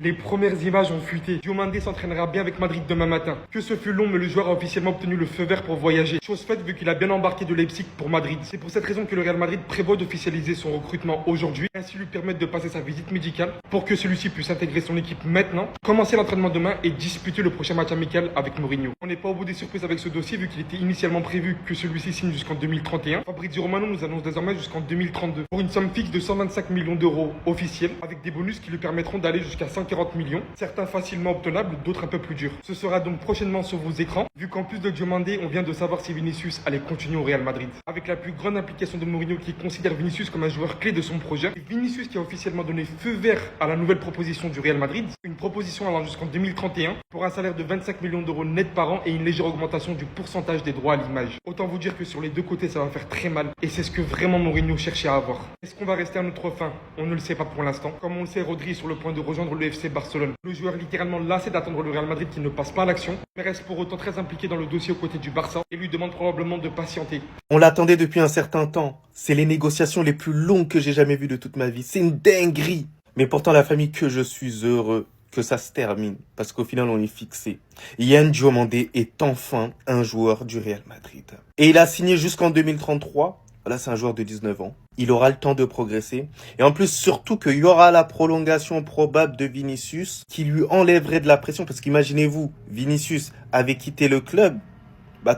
Les premières images ont fuité. Diomandé s'entraînera bien avec Madrid demain matin. Que ce fut long, mais le joueur a officiellement obtenu le feu vert pour voyager. Chose faite vu qu'il a bien embarqué de Leipzig pour Madrid. C'est pour cette raison que le Real Madrid prévoit d'officialiser son recrutement aujourd'hui, ainsi lui permettre de passer sa visite médicale pour que celui-ci puisse intégrer son équipe maintenant, commencer l'entraînement demain et disputer le prochain match amical avec Mourinho. On n'est pas au bout des surprises avec ce dossier vu qu'il était initialement prévu que celui-ci signe jusqu'en 2031. Fabrizio Romano nous annonce désormais jusqu'en 2032 pour une somme fixe de 125 millions d'euros officiels avec des bonus qui lui permettront d'aller jusqu'à 140 millions. Certains facilement obtenables, d'autres un peu plus durs. Ce sera donc prochainement sur vos écrans, vu qu'en plus de Diomandé, on vient de savoir si Vinicius allait continuer au Real Madrid. Avec la plus grande implication de Mourinho qui considère Vinicius comme un joueur clé de son projet, et Vinicius qui a officiellement donné feu vert à la nouvelle proposition du Real Madrid, une proposition allant jusqu'en 2031 pour un salaire de 25 millions d'euros net par an et une légère augmentation du pourcentage des droits à l'image. Autant vous dire que sur les deux côtés, ça va faire très mal et c'est ce que vraiment Mourinho cherchait à avoir. Est-ce qu'on va rester à notre fin? On ne le sait pas pour l'instant. Comme on le sait, Rodri est sur le point de rejoindre le FC Barcelone. Le joueur littéralement lassé d'attendre le Real Madrid qui ne passe pas à l'action, mais reste pour autant très impliqué dans le dossier aux côtés du Barça et lui demande probablement de patienter. On l'attendait depuis un certain temps. C'est les négociations les plus longues que j'ai jamais vues de toute ma vie. C'est une dinguerie. Mais pourtant, la famille, que je suis heureux que ça se termine. Parce qu'au final, on est fixé. Yann Diomandé est enfin un joueur du Real Madrid. Et il a signé jusqu'en 2033. Là, c'est un joueur de 19 ans. Il aura le temps de progresser. Et en plus, surtout qu'il y aura la prolongation probable de Vinicius qui lui enlèverait de la pression. Parce qu'imaginez-vous, Vinicius avait quitté le club.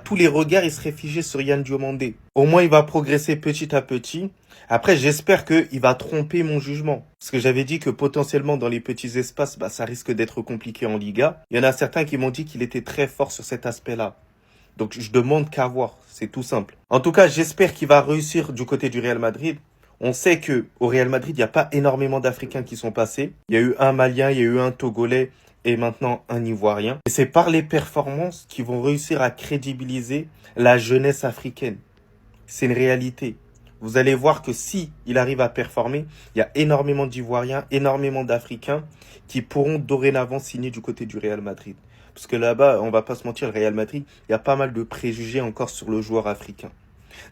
Tous les regards, ils seraient figés sur Yann Diomandé. Au moins, il va progresser petit à petit. Après, j'espère qu'il va tromper mon jugement. Parce que j'avais dit que potentiellement, dans les petits espaces, ça risque d'être compliqué en Liga. Il y en a certains qui m'ont dit qu'il était très fort sur cet aspect-là. Donc, je demande qu'à voir. C'est tout simple. En tout cas, j'espère qu'il va réussir du côté du Real Madrid. On sait que au Real Madrid, il n'y a pas énormément d'Africains qui sont passés. Il y a eu un Malien, il y a eu un Togolais et maintenant un Ivoirien. Et c'est par les performances qu'ils vont réussir à crédibiliser la jeunesse africaine. C'est une réalité. Vous allez voir que si il arrive à performer, il y a énormément d'Ivoiriens, énormément d'Africains qui pourront dorénavant signer du côté du Real Madrid. Parce que là-bas, on va pas se mentir, le Real Madrid, il y a pas mal de préjugés encore sur le joueur africain.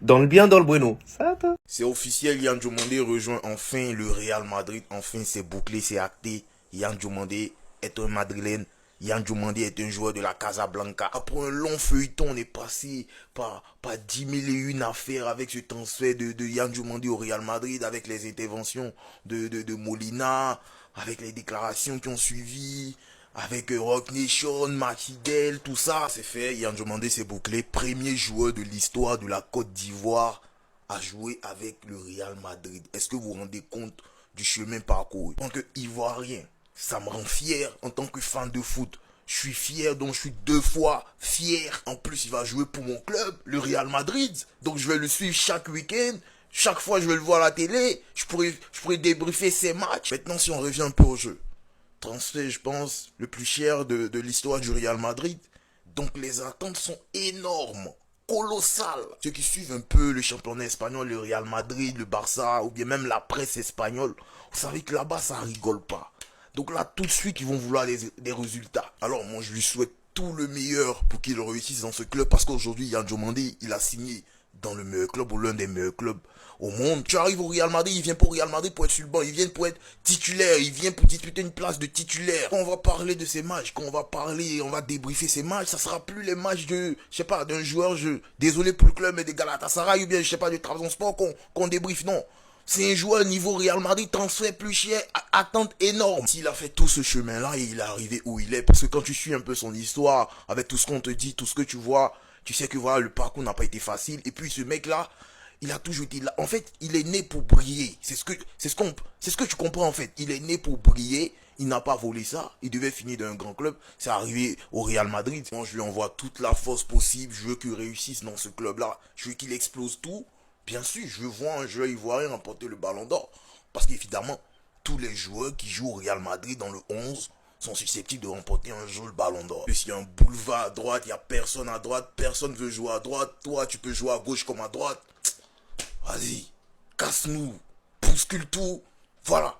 Dans le bien, dans le bueno. Ça va. C'est officiel, Yann Diomandé rejoint enfin le Real Madrid. Enfin, c'est bouclé, c'est acté. Yann Diomandé est un Madrilène. Yann Diomandé est un joueur de la Casablanca. Après un long feuilleton, on est passé par 10 000 et une affaires avec ce transfert de Yann Diomandé au Real Madrid, avec les interventions de Molina, avec les déclarations qui ont suivi, avec Rock Nation, Makidel, tout ça. C'est fait, Yann Diomandé s'est bouclé. Premier joueur de l'histoire de la Côte d'Ivoire à jouer avec le Real Madrid. Est-ce que vous vous rendez compte du chemin parcouru? En tant qu'Ivoirien, ça me rend fier en tant que fan de foot. Je suis fier, donc je suis deux fois fier. En plus, il va jouer pour mon club, le Real Madrid. Donc je vais le suivre chaque week-end. Chaque fois, je vais le voir à la télé. Je pourrais débriefer ses matchs. Maintenant, si on revient un peu au jeu. Transfert, je pense, le plus cher de l'histoire du Real Madrid. Donc les attentes sont énormes. Colossales. Ceux qui suivent un peu le championnat espagnol, le Real Madrid, le Barça, ou bien même la presse espagnole, vous savez que là-bas, ça rigole pas. Donc là, tout de suite, ils vont vouloir des résultats. Alors moi, je lui souhaite tout le meilleur pour qu'il réussisse dans ce club. Parce qu'aujourd'hui, Yann Diomandé, il a signé dans le meilleur club ou l'un des meilleurs clubs au monde. Tu arrives au Real Madrid, il vient pour Real Madrid pour être sur le banc. Il vient pour être titulaire, il vient pour disputer une place de titulaire. Quand on va parler de ces matchs, quand on va débriefer ces matchs, ça sera plus les matchs de, je sais pas, d'un joueur, désolé pour le club, mais de Galatasaray ou bien, je sais pas, de Trabzonspor qu'on débriefe. Non. C'est un joueur niveau Real Madrid, transfert plus cher, attente énorme. S'il a fait tout ce chemin-là et il est arrivé où il est, parce que quand tu suis un peu son histoire, avec tout ce qu'on te dit, tout ce que tu vois, tu sais que voilà, le parcours n'a pas été facile. Et puis ce mec-là, il a toujours été là. En fait, il est né pour briller. C'est ce que tu comprends en fait. Il est né pour briller. Il n'a pas volé ça. Il devait finir dans un grand club. C'est arrivé au Real Madrid. Moi, je lui envoie toute la force possible. Je veux qu'il réussisse dans ce club-là. Je veux qu'il explose tout. Bien sûr, je veux voir un joueur ivoirien remporter le ballon d'or. Parce qu'évidemment, tous les joueurs qui jouent au Real Madrid dans le 11 sont susceptibles de remporter un jour le ballon d'or. S'il y a un boulevard à droite, il n'y a personne à droite, personne ne veut jouer à droite, toi tu peux jouer à gauche comme à droite. Vas-y, casse-nous, bouscule tout, voilà.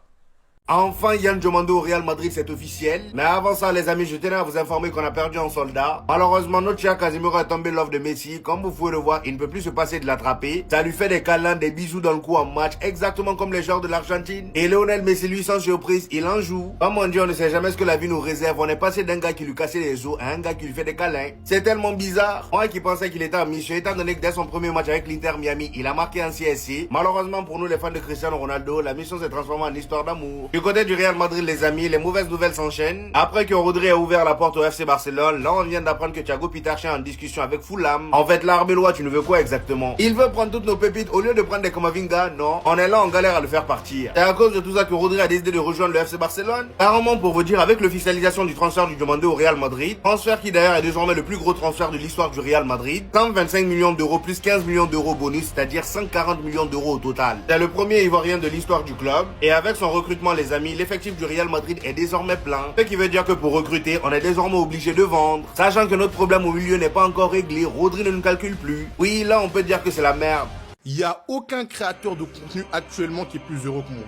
Enfin, Yann Diomandé au Real Madrid, c'est officiel. Mais avant ça, les amis, je tenais à vous informer qu'on a perdu un soldat. Malheureusement, notre cher Casemiro est tombé l'offre de Messi. Comme vous pouvez le voir, il ne peut plus se passer de l'attraper. Ça lui fait des câlins, des bisous dans le cou en match, exactement comme les joueurs de l'Argentine. Et Lionel Messi, lui, sans surprise, il en joue. Comme on dit, on ne sait jamais ce que la vie nous réserve. On est passé d'un gars qui lui cassait les os à un gars qui lui fait des câlins. C'est tellement bizarre. Moi qui pensais qu'il était en mission, étant donné que dès son premier match avec l'Inter Miami, il a marqué un CSC. Malheureusement pour nous, les fans de Cristiano Ronaldo, la mission s'est transformée en histoire d'amour. Du côté du Real Madrid, les amis, les mauvaises nouvelles s'enchaînent. Après que Rodri a ouvert la porte au FC Barcelone, là on vient d'apprendre que Thiago Pitach est en discussion avec Fulham. En fait, là, Arbeloa, tu ne veux quoi exactement? Il veut prendre toutes nos pépites au lieu de prendre des Kamavinga, non. On est là, on galère à le faire partir. C'est à cause de tout ça que Rodri a décidé de rejoindre le FC Barcelone. Carrément pour vous dire, avec l'officialisation du transfert du demandé au Real Madrid, transfert qui d'ailleurs est désormais le plus gros transfert de l'histoire du Real Madrid, 125 millions d'euros plus 15 millions d'euros bonus, c'est-à-dire 140 millions d'euros au total. C'est le premier Ivoirien de l'histoire du club. Et avec son recrutement, les amis, l'effectif du Real Madrid est désormais plein. Ce qui veut dire que pour recruter, on est désormais obligé de vendre. Sachant que notre problème au milieu n'est pas encore réglé, Rodri ne nous calcule plus. Oui, là on peut dire que c'est la merde. Il n'y a aucun créateur de contenu actuellement qui est plus heureux que moi.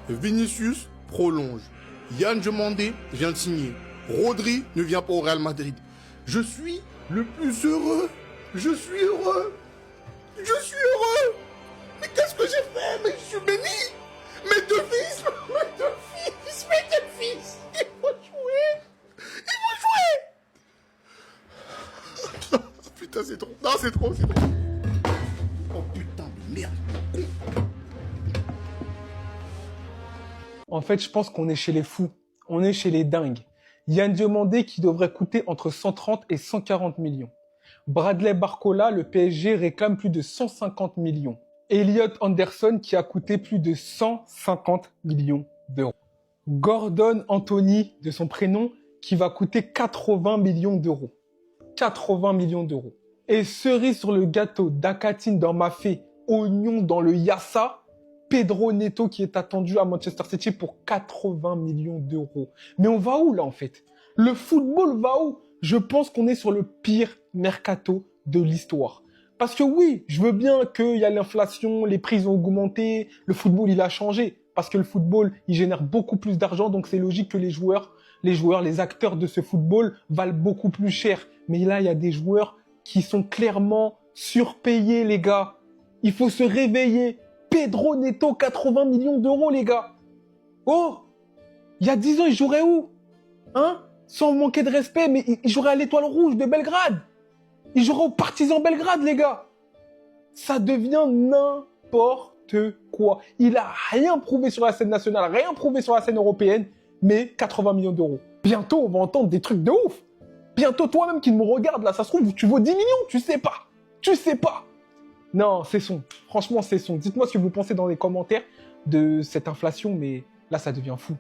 Vinicius prolonge. Yann Diomandé vient de signer. Rodri ne vient pas au Real Madrid. Je suis le plus heureux. Je suis heureux. Je suis heureux. Mais qu'est-ce que j'ai fait? Mais je suis béni. Mes deux fils. Ils vont jouer. Putain, c'est trop. Non, c'est trop. Oh putain de merde. En fait, je pense qu'on est chez les fous. On est chez les dingues. Yann Diomandé qui devrait coûter entre 130 et 140 millions. Bradley Barcola, le PSG réclame plus de 150 millions. Elliot Anderson qui a coûté plus de 150 millions d'euros. Gordon Anthony, de son prénom, qui va coûter 80 millions d'euros. 80 millions d'euros. Et cerise sur le gâteau, Dakatine dans Mafé, oignon dans le Yassa, Pedro Neto qui est attendu à Manchester City pour 80 millions d'euros. Mais on va où là en fait? Le football va où? Je pense qu'on est sur le pire mercato de l'histoire. Parce que oui, je veux bien qu'il y a l'inflation, les prix ont augmenté, le football il a changé. Parce que le football, il génère beaucoup plus d'argent, donc c'est logique que les joueurs, les acteurs de ce football valent beaucoup plus cher. Mais là, il y a des joueurs qui sont clairement surpayés, les gars. Il faut se réveiller. Pedro Neto, 80 millions d'euros, les gars. Oh, il y a 10 ans, il jouerait où? Hein? Sans manquer de respect, mais il jouerait à l'Étoile Rouge de Belgrade. Il jouerait au Partizan Belgrade, les gars. Ça devient n'importe quoi. Il a rien prouvé sur la scène nationale, rien prouvé sur la scène européenne, mais 80 millions d'euros. Bientôt, on va entendre des trucs de ouf. Bientôt, toi-même qui me regardes, là, ça se trouve, tu vaux 10 millions, tu sais pas. Tu sais pas. Non, c'est son. Franchement, c'est son. Dites-moi ce que vous pensez dans les commentaires de cette inflation, mais là, ça devient fou.